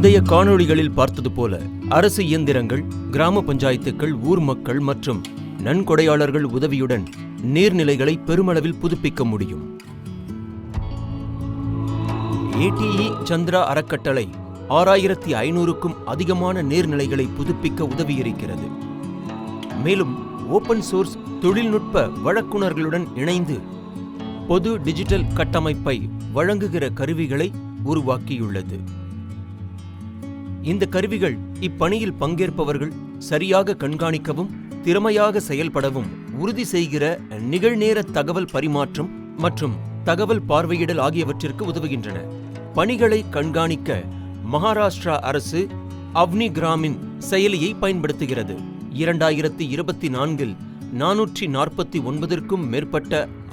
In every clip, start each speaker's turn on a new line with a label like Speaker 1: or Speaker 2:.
Speaker 1: முந்தைய காணொளிகளில் பார்த்தது போல அரசு இயந்திரங்கள், கிராம பஞ்சாயத்துக்கள், ஊர் மக்கள் மற்றும் நன்கொடையாளர்கள் உதவியுடன் நீர்நிலைகளை பெருமளவில் புதுப்பிக்க முடியும். ATE சந்திரா அறக்கட்டளை 6500க்கும் அதிகமான நீர்நிலைகளை புதுப்பிக்க உதவியிருக்கிறது. மேலும் ஓபன் சோர்ஸ் தொழில்நுட்ப வழங்குனர்களுடன் இணைந்து பொது டிஜிட்டல் கட்டமைப்பை வழங்குகிற கருவிகளை உருவாக்கியுள்ளது. இந்த கருவிகள் இப்பணியில் பங்கேற்பவர்கள் சரியாக கண்காணிக்கவும் திறமையாக செயல்படவும் உறுதி செய்கிற நிகழ்நேர தகவல் பரிமாற்றம் மற்றும் தகவல் பார்வையிடல் ஆகியவற்றிற்கு உதவுகின்றன. பணிகளை கண்காணிக்க மகாராஷ்டிரா அரசு அவ்னி கிராமின் செயலியை பயன்படுத்துகிறது. 2024இல் 449க்கும் மேற்பட்ட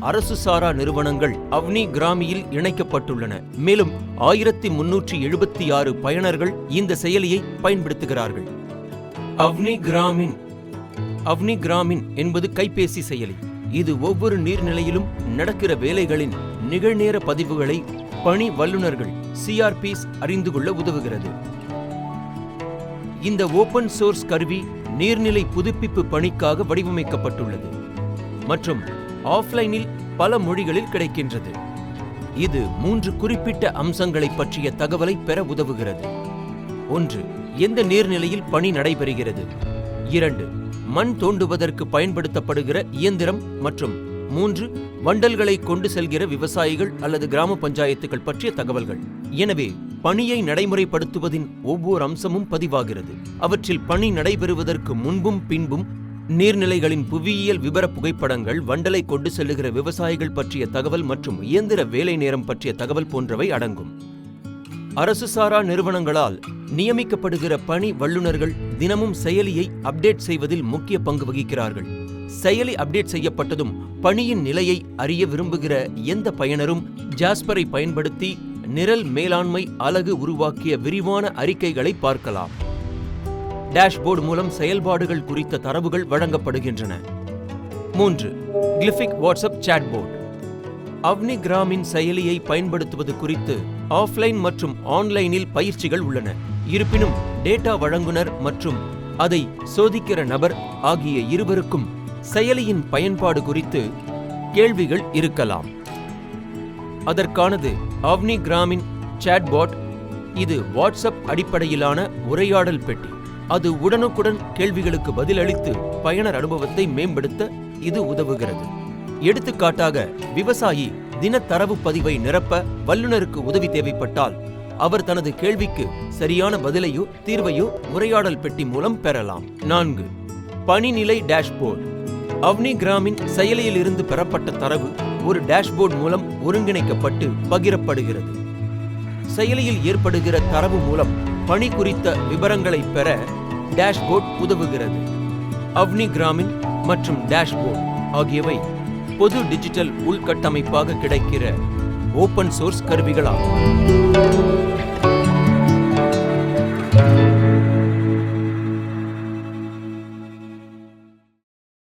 Speaker 1: அரசு சாரா நிறுவனங்கள் அவ்னி கிராமியில் இணைக்கப்பட்டுள்ளன. மேலும் 1376 பயனர்கள் இந்த செயலியை பயன்படுத்துகிறார்கள். அவ்னி கிராமின் என்பது கைபேசி செயலி. இது ஒவ்வொரு நீர்நிலையிலும் நடக்கிற வேலைகளின் நிகழ்நேர பதிவுகளை பணி வல்லுநர்கள் CRPs அறிந்து கொள்ள உதவுகிறது. இந்த ஓபன் சோர்ஸ் கருவி நீர்நிலை புதுப்பிப்பு பணிக்காக வடிவமைக்கப்பட்டுள்ளது மற்றும் ஆஃப்லைனில் பல மொழிகளில் கிடைக்கின்றது. இது 3 குறிப்பிட்ட அம்சங்களை பற்றிய தகவலை பெற உதவுகிறது. 1. எந்த நீர்நிலையில் பணி நடைபெறுகிறது. 2. மண் தோண்டுவதற்கு பயன்படுத்தப்படுகிற இயந்திரம் மற்றும் 3. வண்டல்களை கொண்டு செல்கிற விவசாயிகள் அல்லது கிராம பஞ்சாயத்துகள் பற்றிய தகவல்கள். எனவே பணியை நடைமுறைப்படுத்துவதின் ஒவ்வொரு அம்சமும் பதிவாகிறது. அவற்றில் பணி நடைபெறுவதற்கு முன்பும் பின்பும் நீர்நிலைகளின் புவியியல் விபர புகைப்படங்கள், வண்டலை கொண்டு செல்லுகிற விவசாயிகள் பற்றிய தகவல் மற்றும் இயந்திர வேலை நேரம் பற்றிய தகவல் போன்றவை அடங்கும். அரசு சாரா நிறுவனங்களால் நியமிக்கப்படுகிற பணி வல்லுநர்கள் தினமும் செயலியை அப்டேட் செய்வதில் முக்கிய பங்கு வகிக்கிறார்கள். செயலி அப்டேட் செய்யப்பட்டதும் பணியின் நிலையை அறிய விரும்புகிற எந்த பயனரும் ஜாஸ்பரை பயன்படுத்தி நிரல் மேலாண்மை அலகு உருவாக்கிய விரிவான அறிக்கைகளை பார்க்கலாம். டேஷ்போர்டு மூலம் செயல்பாடுகள் குறித்த தரவுகள் வழங்கப்படுகின்றன. 3. கிளிஃபிக் வாட்ஸ்அப் சாட்போர்ட். அவ்னி கிராமின் செயலியை பயன்படுத்துவது குறித்து ஆஃப்லைன் மற்றும் ஆன்லைனில் பயிற்சிகள் உள்ளன. இருப்பினும் டேட்டா வழங்குனர் மற்றும் அதை சோதிக்கிற நபர் ஆகிய இருவருக்கும் செயலியின் பயன்பாடு குறித்து கேள்விகள் இருக்கலாம். அதற்கானது அவ்னி கிராமின் சாட்பாட். இது வாட்ஸ்அப் அடிப்படையிலான உரையாடல் பெட்டி. அது உடனுக்குடன் கேள்விகளுக்கு பதிலளித்து பயனர் அனுபவத்தை மேம்படுத்த இது உதவுகிறது. எடுத்துக்காட்டாக, விவசாயி தின தரவு பதிவை நிரப்ப வல்லுநருக்கு உதவி தேவைப்பட்டால் அவர் தனது கேள்விக்கு சரியான பதிலையோ தீர்வையோ உரையாடல் பெட்டி மூலம் பெறலாம். 4. பணிநிலை டேஷ்போர்டு. அவ்னி கிராமின் செயலியிலிருந்து பெறப்பட்ட தரவு ஒரு டேஷ்போர்டு மூலம் ஒருங்கிணைக்கப்பட்டு பகிரப்படுகிறது. செயலியில் ஏற்படுகிற தரவு மூலம் பணி குறித்த விவரங்களை பெற டேஷ்போர்டு உதவுகிறது. அவ்னி கிராமின் மற்றும் டேஷ்போர்டு ஆகியவை பொது டிஜிட்டல் உள்கட்டமைப்பாக கிடைக்கிற ஓபன் சோர்ஸ் கருவிகளாகும்.